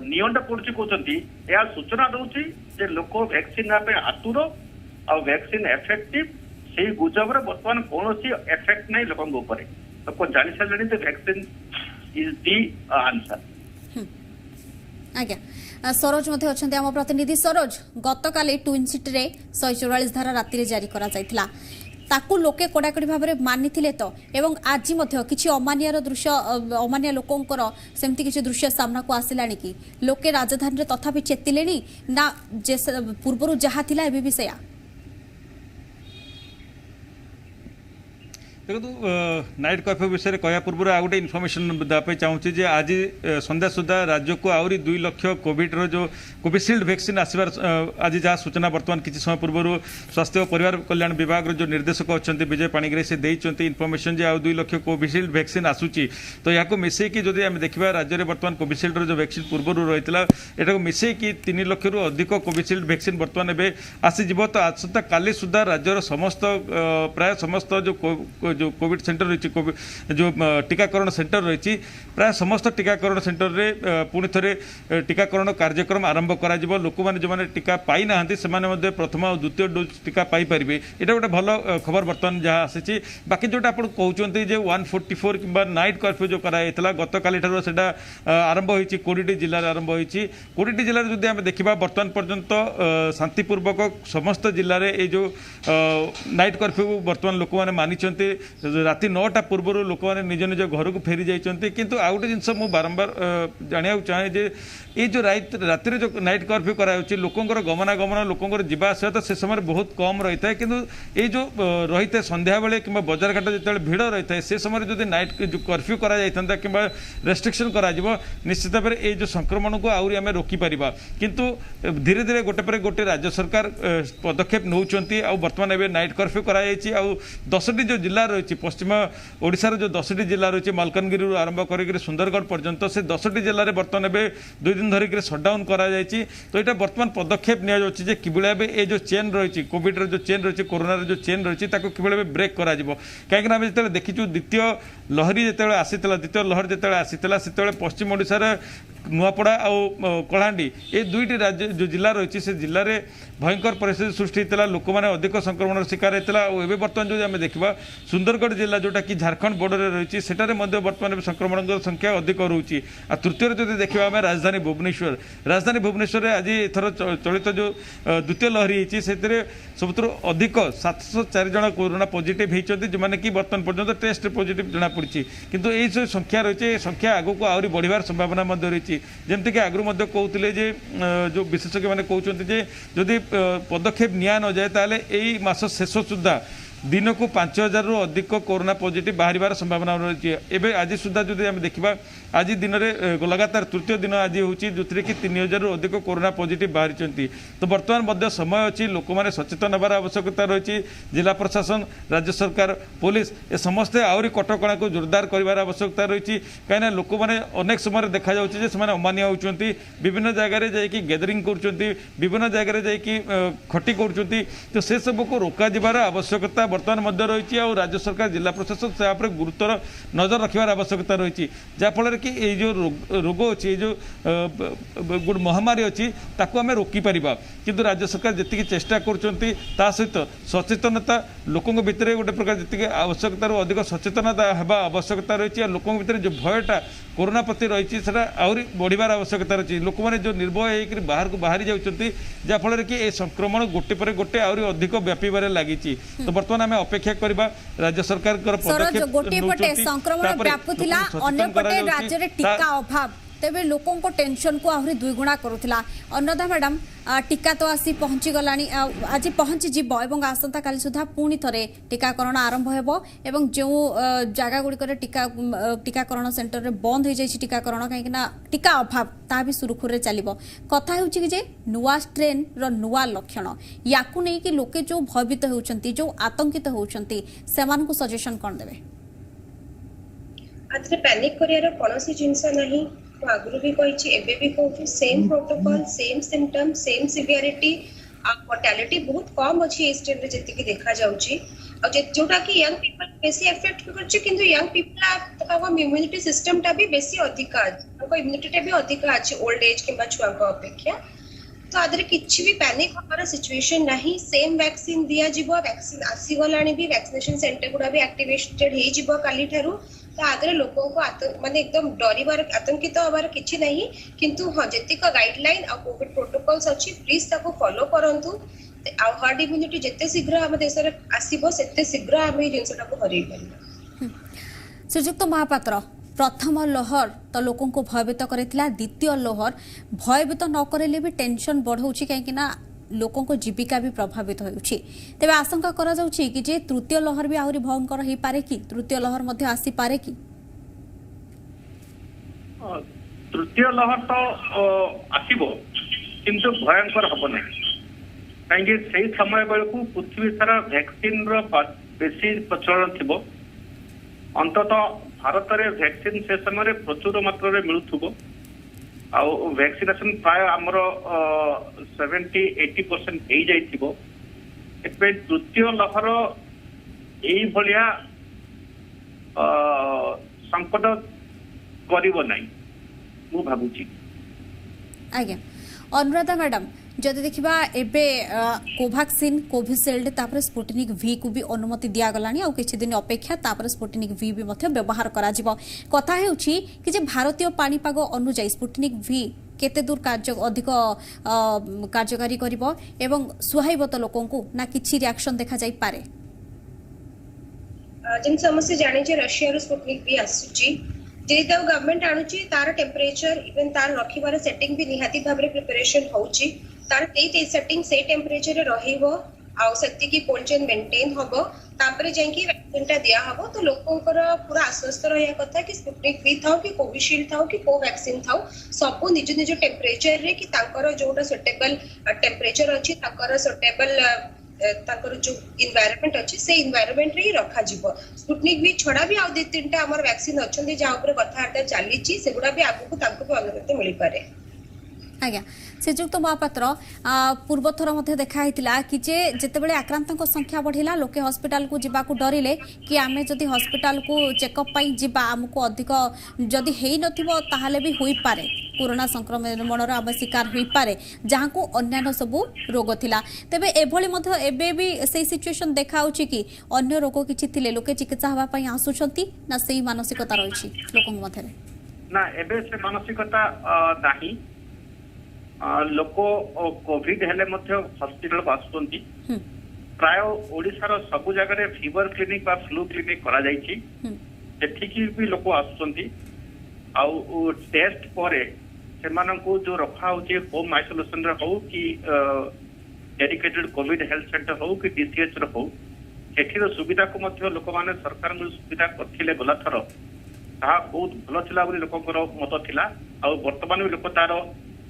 नियंड पड़छि कोचंती या सूचना दउछि जे लोक वैक्सीन आपे आतुर आ वैक्सीन इफेक्टिव सेही गुजब रे वर्तमान कोनोसी इफेक्ट नै लोकन ऊपर लोक जानि सारलेनी जे वैक्सीन इज दी आंसर आज्ञा सरोज मध्य अच्छा आम प्रतिनिधि सरोज गतकाली ट्विन सिटी रे 144 धारा राति जारी करा जायतिला ताकू लोके कड़ाकड़ी भाव में मानी तो एवं आज किसी अमानियार दृश्य अमानिया लोकंकर सेमती किसी दृश्य सामना को आसिला कि लोके राजधानी रे तथापि चेतिले ना पूर्वर जहाँ थिला एबे भी सेया देखो नाइट कर्फ्यू विषय कह पूर्व आ गए इनफर्मेशन देवाई चाहूँगी आज संध्या सुधा राज्य को आहरी 2 लाख कोविड जो कोविशील्ड वैक्सीन आसबार आज जहाँ सूचना बर्तमान किसी समय पूर्व स्वास्थ्य और परिवार कल्याण विभाग जो निर्देशक अच्छा विजय पाणिग्राही से देते इनफर्मेशन जे आ 2 लाख कोविशील्ड वैक्सीन आसूची तो यहाँ मिसेकी जदि आम देखा राज्य में बर्तमान कोविशील्ड जो वैक्सीन पूर्व रही है मिसेकी 3 लाख रु अधिक कोविशील्ड वैक्सीन बर्तमान एवं आसीज तो आसंता काली सुधा राज्यर समस्त प्राय समस्त जो कोविड सेंटर रही जो टीकाकरण सेंटर रही प्राय समस्त टीकाकरण सेंटर रे पुणी थे टीकाकरण कार्यक्रम आरंभ करा लोक मैंने जो मैंने टीका पाई ना से प्रथम और द्वितीय डोज टीका पाई पारे यहाँ गोटे भल खबर बर्तमान जहाँ आसी बाकी जोटा आप कहते 144 कि नाइट कर्फ्यू जो कराइला गत काली आरंभ होती 20टी जिले में आरंभ होती 20टी जिले में जब देखा बर्तमान पर्यंत शांतिपूर्वक समस्त जिले में ये जो नाइट कर्फ्यू बर्तमान लोक मैंने मानी राति 9टा पूर्व लोक मैंने निज निज घर को फेरी जाइए किंतु आउ गोटे जिनस मुझे बारंबार जाना चाहे जे ये जो राति जो नाइट कर्फ्यू कराई लोकंर गमनागमन लोकंर जीवा आसा तो से समय बहुत कम रही है किंतु ये जो रही है संध्या बेले कि बजार घाट जो भीड़ रही है से समय जो नाइट जो कर्फ्यू करा कि रेस्ट्रिक्शन करा निश्चित भाव में ये जो संक्रमण को आहरी आम रोकीपर किंतु धीरे धीरे गोटे पर गोटे राज्य सरकार पदक्षेप नौकरी बर्तमान एवं नाइट कर्फ्यू कराई 10टी जो जिला रही पश्चिम ओडिशार जो 10टी जिला रही मालकानगिरी आरंभ कर सुंदरगढ़ पर्यंत से 10टी जिले में बर्तमान एवं 2 दिन धरिक सटडाउन कराई तो यहाँ बर्तमान पदक्षेप नि कि ये जो चेन रही कोविड जो चेन रही कोरोना जो चेन रही कि ब्रेक कर कहीं जो देखीचु द्वितीय लहरी जो आसी द्वितीय लहर जो आसी से पश्चिम ओडिशार नुआपड़ा और कलाहांडी ये 2टी राज्य जो जिला रही से जिले में भयंकर परिस्थिति सृष्टि होता लोक मैंने अधिक संक्रमण शिकार होता और बर्तमान जो आम देखा सुंदरगढ़ जिला जोटा कि झारखंड बॉर्डर रही है बर्तमान संक्रमण संख्या अधिक रोचे आ तृतीय जो देखा आम राजधानी भुवनेश्वर आज एथर चलित जो द्वितीय लहरी होती से सबुठ अधिक 704 जन कोरोना पॉजिटिव होती जो मैंने कि बर्तमान पर्यंत टेस्ट पॉजिटिव जना पड़ी किंतु ये जो संख्या रही है संख्या आगक आहरी बढ़िवार संभावना रही जमती आगु कहते जो विशेषज्ञ मैंने कहते जदि पदक्षेप निया न जाए ताले यही मास शेष सुधा दिन को 5000 रु अधिक कोरोना पॉजिटिव बाहर संभावना रही है एवं आज सुधा जो देखा आज दिन में लगातार तृतीय दिन आज होची जो कि 3000 रु अधिक कोरोना पॉजिटिव बाहरी तो बर्तमान समय अच्छी लोक मैंने सचेतन होबार आवश्यकता रही जिला प्रशासन राज्य सरकार पुलिस ए समस्ते आहरी कटकणा को जोरदार कर आवश्यकता रही कहीं लोक मैंने अनेक समय देखा जाए अमानिया होती विभिन्न जगह जाकि गैदरिंग कर जगह जाकि खटी कर तो से सब को रोक जबार आवश्यकता बर्तमान रही और राज्य सरकार जिला प्रशासन से गुरुतर नजर रखार आवश्यकता रही जहाँफल कि ये जो रोग अच्छी जो गोटे महामारी अच्छी ताकू आम रोकीपर किंतु राज्य सरकार जी चेष्टा कर सहित सचेतनता लोकों भितर गोटे प्रकार जी आवश्यकता अधिक सचेतनता होगा आवश्यकता रही है लोकों भितर जो भयटा कोरोना प्रति रही है आहरी बढ़िवार आवश्यकता रही लोक मैंने जो निर्भय होकर बाहर को बाहरी जाती जहाँफल कि ये संक्रमण गोटे पर गोटे आहरी अधिक व्यापार लगी तो बर्तमान आम अपेक्षा करवा राज्य सरकार राज्य रे टीका अभाव तेबे लोकों को टेंशन को आहरी दुईगुणा करुथिला अनुराधा मैडम टीका तो आसी पहुंची गलानी आज पहुंची जीव एवं आसंता काली सुधा पुणी थरे टीकाकरण आरंभ हेबो एवं जो जगह गुडी करे टीकाकरण सेंटर रे बंद हो जाई टीकाकरण कहीं ना टीका अभाव ता भी सुरखुर रे चलिबो कथा हेउची कि जे नुवा स्ट्रेन रो नुवा लक्षण याकू नै कि लोके जो भयभीत होउचंती जो आतंकित होउचंती सेमान को सजेशन कोन देबे आत्रे पैनिक करियार कोनोसी जिंस नाही आगु भी कही एबे भी कहूँ same protocol same symptom same severity mortality बहुत कम अच्छी स्टेट रे जति देखा जाउची जोटा कि यंग पीपल बेसी इफेक्ट करछि किंतु यंग पीपल का इम्यूनिटी सिस्टम टा भी बेसी अधिक अछि इम्यूनिटी टा भी अधिक अछि ओल्ड एज किबा छुआ को अपेक्षा तो आदरे किछि भी पैनिक होबार सिचुएशन नहीं सेम वैक्सीन दिया जिवो वैक्सीन आसी गलानी भी वैक्सीनेशन सेंटर गुडा भी एक्टिवेटेड हे जिवो काली थारु तो आगे लोगों को माने एकदम डरिबार आतंकित होबार किछि नहीं किंतु हाँ जति का गाइडलाइन और कोविड प्रोटोकॉल्स अछि प्लीज ताको फॉलो करंतु आ हार्ड इम्यूनिटी जते शीघ्र हम देश रे आसीबो सेते शीघ्र हम ए जिंसटा को हरै परिबा श्रीजुक्त महापात्र प्रथम लहर तो लोकों को भयभीत करथिला द्वितीय लहर भयभीत न करेले भी टेंशन बढ़ौछि काहे कि ना लोकों को जीविका भी प्रभावित होउछि तेबे आशंका करा जाउछि कि जे तृतीय लहर भी आहुरी भयंकर हे पारे कि तृतीय लहर मध्ये आसी पारे कि तृतीय लहर तो आसीबो किंतु भयंकर हबो नै काहे से समय बेलकू पृथ्वी सारा वैक्सीन रो बेसी प्रचलन थिबो अंततः भारत रे वैक्सीन से समय प्रचुर मात्रा रे मिलुथबो आउ वैक्सीनेशन प्राय आमर 70-80% हो जाइथिबो एतबे तृतीय लहर एई भलिया संकट करिवो नै मु भाबुची आज्ञा अनुराधा मैडम जदि देखा एबे कोवैक्सीन कोविशील्ड तापर स्पुटनिक वी को भी अनुमति दिया गलानी आ किछि दिन अपेक्षा तापर स्पुटनिक वी भी मध्य व्यवहार करा जिवो कथा हेउछि कि जे भारतीय पाणीपाग अनुଯାयी स्पुटनिक वी केते दूर अधिक कार्यकारी करिवो एवं सुहाइबो तो लोकों को ना किछि रिएक्शन देखा जाई पारे जिन समस्या जानी रशिया रो स्पुटनिक भी आसुची जेता गवर्नमेंट आणुची तार टेम्परेचर इवन तार रखिबार सेटिंग भी निहाती भाबरे प्रिपरेशन होउची तार ते सेटिंग से टेम्परेचर रे रहिबो आ सेति की कोल्ड चेन मेंटेन होबो तापरे जाईकी वैक्सीनटा दिया हबो तो लोकंकर पूरा आश्वस्त रहया कथा कि स्पुटनिक भी थाउ कि कोविशील्ड थाउ कि को वैक्सीन थाउ सब निज निज टेम्परेचर रे कि तांकर जोटा सुटेबल टेम्परेचर अछि तांकर सुटेबल तांकर जो एनवायरनमेंट अछि से एनवायरनमेंट रे ही रखा जिवो स्पुटनिक भी छोड़ा भी आ दे तीनटा हमर वैक्सीन अछंदी जा ऊपर कथार्ता चाली छी सेगुडा भी आगु तांको भी अनुमति मिली पारे। आज्ञा श्रीजुक्त महापात्र पूर्व थर मध्य देखा कि जितेबाला आक्रांत संख्या बढ़ला लोके हस्पिटाल को जावाक डरिले कि आमे जदि हस्पिटाल को चेकअप जावा आमको अधिक जदि हेई नथिबो ताहाले भी होई पारे कोरोना संक्रमण आम शिकार हो पारे जहाँ को अन्य सबू रोग थिला तेबे एभली मध्य एबे भी से सिचुएशन देखा कि अन्य रोग किछि थिले लोके चिकित्सा हवा पई आसुछंती ना सेही मानसिकता रहिछि लोकन मध्य ना एबे से मानसिकता नाही लोक कोविड हेले मध्य हॉस्पिटल को आसुचंती प्राय ओडिशार सब जगह फीवर क्लिनिक बा फ्लू क्लिनिक करा जायछि सेठिकी भी लोक आसुचंती आउ टेस्ट परे सेमानंकु जो रखा होचे होम आइसोलेशन रे हो कि डेडिकेटेड कोविड हेल्थ सेंटर हो कि डीसीएच रे हो सेठीर सुविधा को मध्य लोक माने सरकार सुविधा करथिले गला थर ता बहुत भलो थिला बोली लोककर मत थिला आ वर्तमान भी लोक तार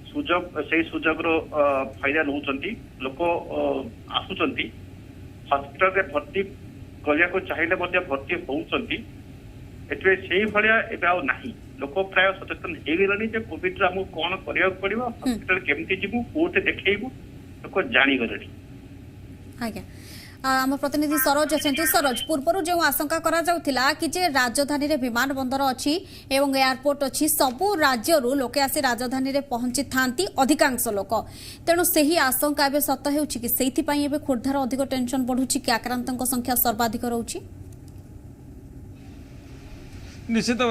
सुजोग से सुजोग रो फायदा नउचंती लोक आसुचंती हॉस्पिटल रे भर्ती करिया को चाहिए मध्य भर्ती होउचंती एतबे सेही भलिया एबे आ नाही लोक प्राय सचेतन हे गेलनी जे कोविड रा हम कोन करिया पड़िबो हॉस्पिटल केमती जिबु कोते देखैबु लोक जानि गलनी। आज्ञा आम प्रतिनिधि सरोज अच्छा सरोज पूर्व जो आशंका करा जाउथिला कि जे राजधानी रे विमान बंदर अच्छी एवं एयरपोर्ट अच्छी सबु राज्य लोके आसी राजधानी रे पहुंची थांती अधिकांश लोक तेणु सही आशंका एबे सत हेउची कि सेथि पई एबे खोर्धार अधिक टेंशन बढ़ुची कि आक्रांतक संख्या सर्वाधिक रहउची। निश्चित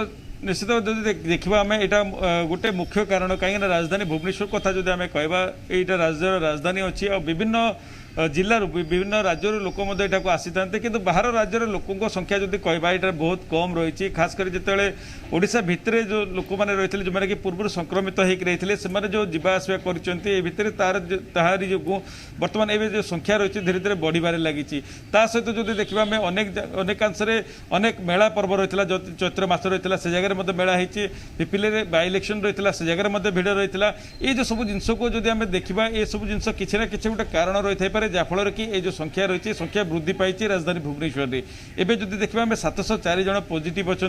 निश्चित जब देखा आम यहाँ गोटे मुख्य कारण कहीं राजधानी भुवनेश्वर कथा जो आम कहवा यहाँ राज्यर राजधानी अच्छी और विभिन्न जिलूर विभिन्न राज्य लोक को आसी था कि बाहर राज्यर लोकों संख्या जब कहवा यहाँ बहुत कम रही खास कर जिते ओडिशा भितर जो लोक मैंने रही जो मैंने कि पूर्व संक्रमित होकर रही से जो जावासवा कर ताहारी जो बर्तमान ए जो संख्या रही धीरे धीरे बढ़िबार लगी सहित जो देखा आम अनेकांश अनेक मेला पर्व रही चैत्र मास रही से जगह मेला होती पिपिले बाय इलेक्शन रही से जगह भिड़ रही ये जो सब जिनस को जो आम देखा ये सब जिन किसी ना कि गोटे कारण रही है जहाँफल कि ये जो संख्या रही संख्या वृद्धि पाई राजधानी भुवनेश्वर में एवं जो देखा आम 704 जन पॉजिटिव अच्छा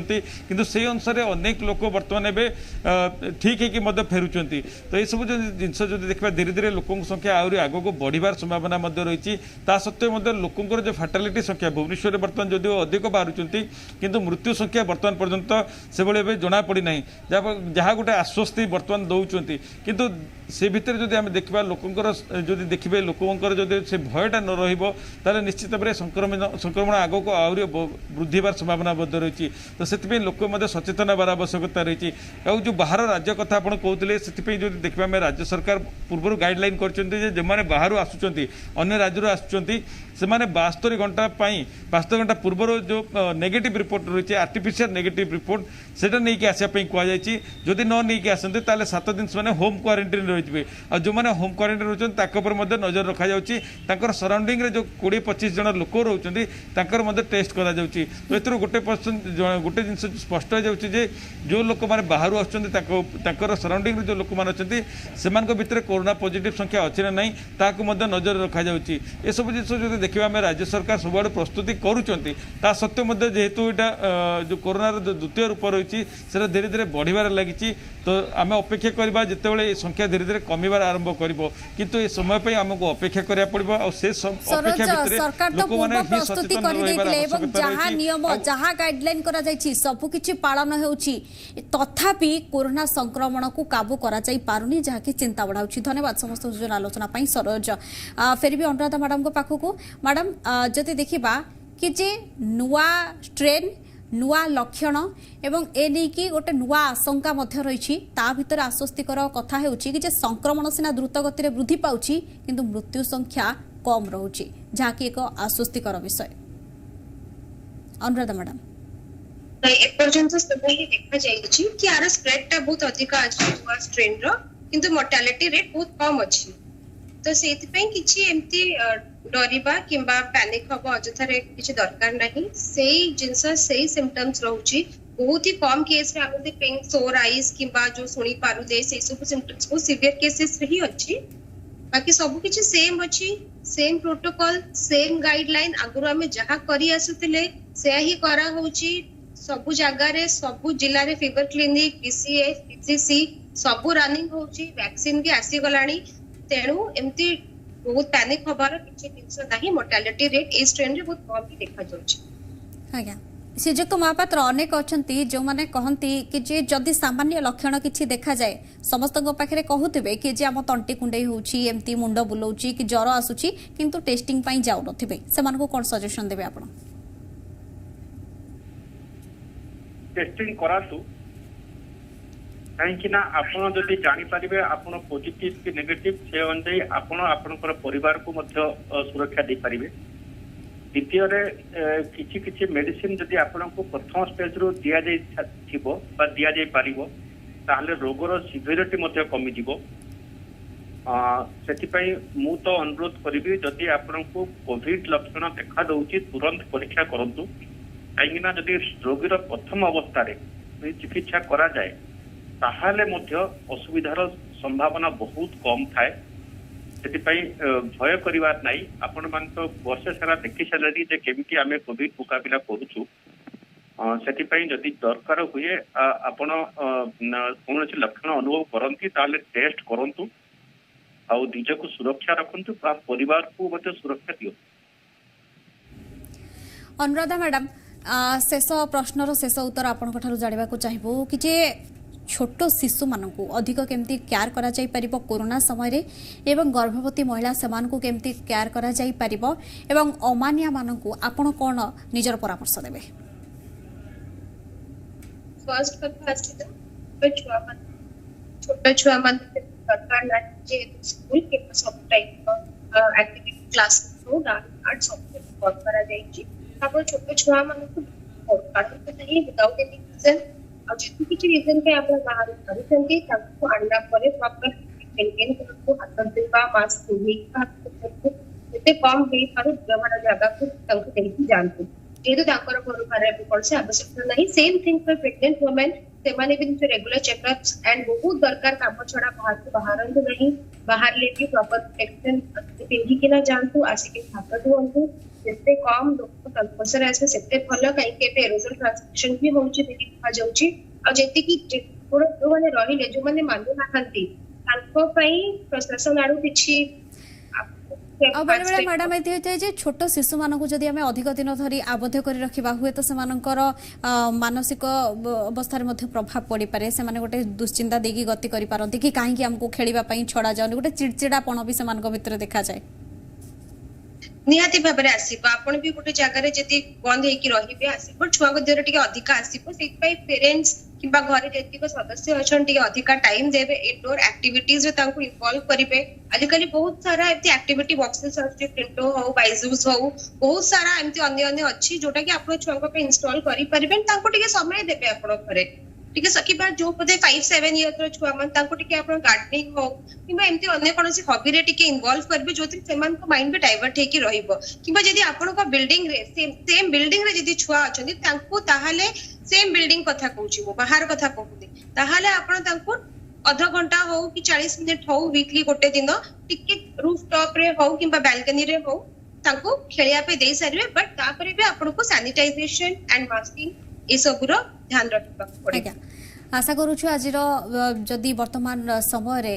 किंतु से अनुसार अनेक लोक बर्तमान एवं ठीक है फेरुंट तो ये सब जो जिनस जो देखा धीरे धीरे लोकों संख्या आहरी आग को बढ़िबार संभावना रही सत्वे लोकों जो फाटालिटी संख्या भुवनेश्वर बर्तमान जदिव अधिक बाहर किंतु मृत्यु संख्या बर्तमान पर्यंत से भाई जना पड़ना जहाँ गोटे आश्वस्ति बर्तमान दौरान किंतु से भितर जो आम देखा लोकंर जो देखिए लोकंर जो से भयटा न रहा निश्चित भाव संक्रमण आग को आहरी वृद्धि बार संभावना रही तो से लोक सचेतन हबार आवश्यकता रही और जो बाहर राज्य कथा आप कहते से जो देखा आम राज्य सरकार पूर्व गाइडलाइन कर बाहर आसुँच अन्य राज्य आसुँच से 72 घंटा 72 घंटा पूर्व जो नेगेटिव रिपोर्ट रही है आर्टिफिशियल नेगेटिव रिपोर्ट से नहीं कि आसापी कहुई जदि न नहीं आसते 7 दिन से होम क्वारंटाइन रही है और जो मैंने होम क्वारंटाइन रोचे नजर रखा जाऊँगी सराउंडिंग रे जो 20-25 जन लोक रोचे टेस्ट करा तो ये गोटे जिन स्पष्ट हो जाए जो लोक मैंने बाहर आसर सराउंडिंग जो लोक मैंने से भितर कोरोना पॉजिटिव संख्या अच्छी ना नहीं ताकू नजर रखा जाऊँगी ये सब जिन देखा आम राज्य सरकार सब आड़ प्रस्तुति करुँचा सत्वे जेहेतु यहाँ जो कोरोनार जो द्वितीय रूप रही है धीरे धीरे बढ़िबार लगी तो आम अपेक्षा करवा जिते संख्या धीरे धीरे कमिबार आरंभ कर किंतु ये समय पे आमको अपेक्षा करा पड़ो और से अपेक्षा सरकार तो पूर्व प्रस्तुति कर जहाँ नियम जहाँ गाइडलाइन करा सबु किछि पालन होउछि तथापि कोरोना संक्रमण को काबू करा जाई पारुनी जहाँकि चिंता बढ़ाउछि। धन्यवाद समस्त सूचन आलोचना पाई सरोज फेर भी अनुराधा मैडम को पाखको मैडम जदि देखिबा कि जे नुआ स्ट्रेन नुआ लक्षण एवं ए नहीं कि गोटे नुआ आशंका मध्य रही भितर आश्वस्तिकर कथा होउछि कि जे संक्रमण सिना द्रुत गति वृद्धि पाउछि किंतु मृत्यु संख्या कम रहुछि जहाँकि एक आश्वस्तिकर विषय। अनुराधा मैडम एपर्यंत स्टडी देखा जाइछि कि आर स्प्रेड टा बहुत अधिक अछि नवा स्ट्रेन रो किंतु मोर्टालिटी रेट बहुत कम अछि तो सेति पे किछि एम्ति डरिबा किंबा पैनिक हबो अजथारे किछि दरकार नाही सेही जिंस सेही सिम्पटम्स रहउछि बहुत ही कम केस रे हमते पेन सोर आईज किंबा जो सुनी पारु दे से सब सिम्पटम्स को सीवियर केसेस रही अछि बाकी सब किछि सेम अछि सेम प्रोटोकॉल सेम गाइडलाइन आगुर हमें जहा करी आसुतिले से ही करा होछि सब जगह रे सब जिल्ला रे फीवर क्लिनिक पीसीएस पीसीसी सब रनिंग होछि वैक्सीन भी आसी गलानी तेणु एमती बहुत पैनिक हबार किछि जिंस नाही मोर्टालिटी रेट ए स्ट्रेन रे बहुत कम ही देखा जाउछि आज्ञा श्रीजुक्त महापात्र अनेक अच्छा जो मैंने कहती कि जे जदि सामान्य लक्षण किसी देखा जाए समस्त पाखे कहते कि जे आम तंटी कुंडे होमती मुंड बुलाऊँ कि ज्वर आसूची किंतु टेस्टिंग पाई जाऊ नथिबे सेमानको कोन सजेशन देबे आपण टेस्टिंग करातु कहीं आपण जदि जानी पारिबे आपण पॉजिटिव कि नेगेटिव से अनुसार आपण आपनकर परिवार को मध्य सुरक्षा दे पारिबे द्वितीय किछि किछि मेडिसिन जदि आपनको प्रथम स्टेज रो दिया जाय थिबो बा दिया जाय पारिबो ताहले रोगर सिवियरिटी मध्य कमी जिवो सेति पई मु तो अनुरोध करिबी जदि आपनको कोविड लक्षण देखा दउची तुरंत परीक्षा करंतु काइना जदि रोगीर प्रथम अवस्था रे चिकित्सा करा जाय ताहले मध्य असुविधार संभावना बहुत कम थाए सेतिपई भय करिवार नाही आपण मान तो वर्ष सारा देखि सारी जे केमिति आमे कोविड मुकाबिला करूछु सेतिपई जदि दरकार हुए आपण कोनोसी लक्षण अनुभव करंती ताले टेस्ट करंतु आ निज को सुरक्षा रखंतु परिवार को मते सुरक्षा दियो अनुराधा मैडम शेष प्रश्नर शेष उत्तर आपण ठारू जानिबा को चाहिबो कि जे छोट शिशु मानक अधिक केमती केयर करा जाई परिबो कोरोना समय रे एवं गर्भवती महिला समान को केमती केयर करा जाई परिबो एवं अमानिया मानक आपण कोन निजर परामर्श देबे फर्स्ट कथा अछि छोटा छुआ मान सरकार ना जे स्कूल के सब टाइप एक्टिविटी क्लास हो आर्ट सब वर्क करा जाई छी तापर छोटा छुआ मान को कारण तो नहीं विदाउट एनी रीजन और जितनी किसी रीजन पे आप बाहर करी सबको अंडा पर प्रॉपर मेंटेन करको हाथ देबा मास्क पिन्हिबा जते कम हे पर व्यवहार जगह को तंक देही जानते जेतो ताकर घर घरे पड़ से आवश्यकता नहीं same thing for pregnant women से माने भी रेगुलर चेकअप्स एंड बहुत दरकार काम छड़ा बाहर को बाहर नहीं बाहर लेके प्रॉपर प्रोटेक्शन पिन्हि के ना जानतु आसी के हाथ धोंतु जते कम लोक कंपल्सर आसे सेते भलो काई के एरोजल ट्रांसमिशन भी होउची देखि खा जाउची आ जेते की जो माने रहिले जो माने मानु नाखंती तांको पई प्रशासन आरो किछि बड़े बड़े मैडम ये जे छोट शिशु मानक जदि आम अधिक दिन धरी आबद्ध कर रखा हुए तो सेमानकर मानसिक अवस्था प्रभाव पड़ पारे से गोटे दुश्चिंता देकी गति करि पारंती कि कहीं हमको खेलवाई छड़ा जाऊनी गोटे चिड़चिड़ापण भी से भीतर देखा जाए निहाती भाव में आसब आपण भी गोटे जगह जदि बंद होकर रही आसब छुआ देह टे अधिक आसब से पेरेन्ट्स किंबा घर जेतिक सदस्य अच्छा अधिक टाइम देवे इनडोर एक्टिविटीज इनवॉल्व करेंगे आजिकल बहुत सारा एमती एक्टिविटी बॉक्सेस अच्छे प्रिंटो हो बाइजूस हो बहुत सारा एमती अन्य अच्छी जोटा कि आप छुआ इंस्टॉल करें समय देवे आप घरे ठीक है कि जो बोधे 5-7 इयर्स रो छुआ मन ताको टिके आपण गार्डनिंग हो किबा एमती अन्य कोनोसी हॉबी रे टिके इन्वॉल्व करबे जोति सेमान को माइंड पे डाइवर्ट हेकी रहिबो किबा जदी आपण को बिल्डिंग रे सेम बिल्डिंग रे जदी छुआ अछंती तांको ताहाले सेम बिल्डिंग कथा कहूची वो बाहर कथा कहूती ताहाले आपण तांको आधा घंटा हो कि 40 मिनिट हो वीकली गोटे दिन टिके रूफ टॉप रे हो किबा बालकनी रे हो तांको खेलिया पे देई सारिबे बट तापरे भी आपण को सैनिटाइजेशन एंड मास्किंग ए सबुर ध्यान रखबा पड़ेगा आशा करूछु आज जदि वर्तमान समय रे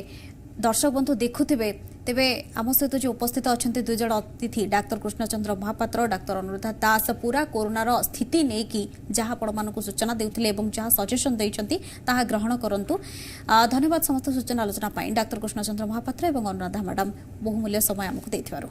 दर्शक बंधु देखुथिबे तेबे आम सहित जो उपस्थित अच्छा दुई जन अतिथि डाक्तर कृष्णचंद्र महापात्र डाक्तर अनुराधा दास पूरा कोरोनार स्थिति नहीं कि जहाँ आपण मानक सूचना देउथिले एवं जहाँ सजेशन देइछंती ताहा ग्रहण करंतु धन्यवाद समस्त सूचना आलोचना पाई डाक्तर कृष्णचंद्र महापात्र एवं अनुराधा मैडम बहुमूल्य समय आमको देथिबारु।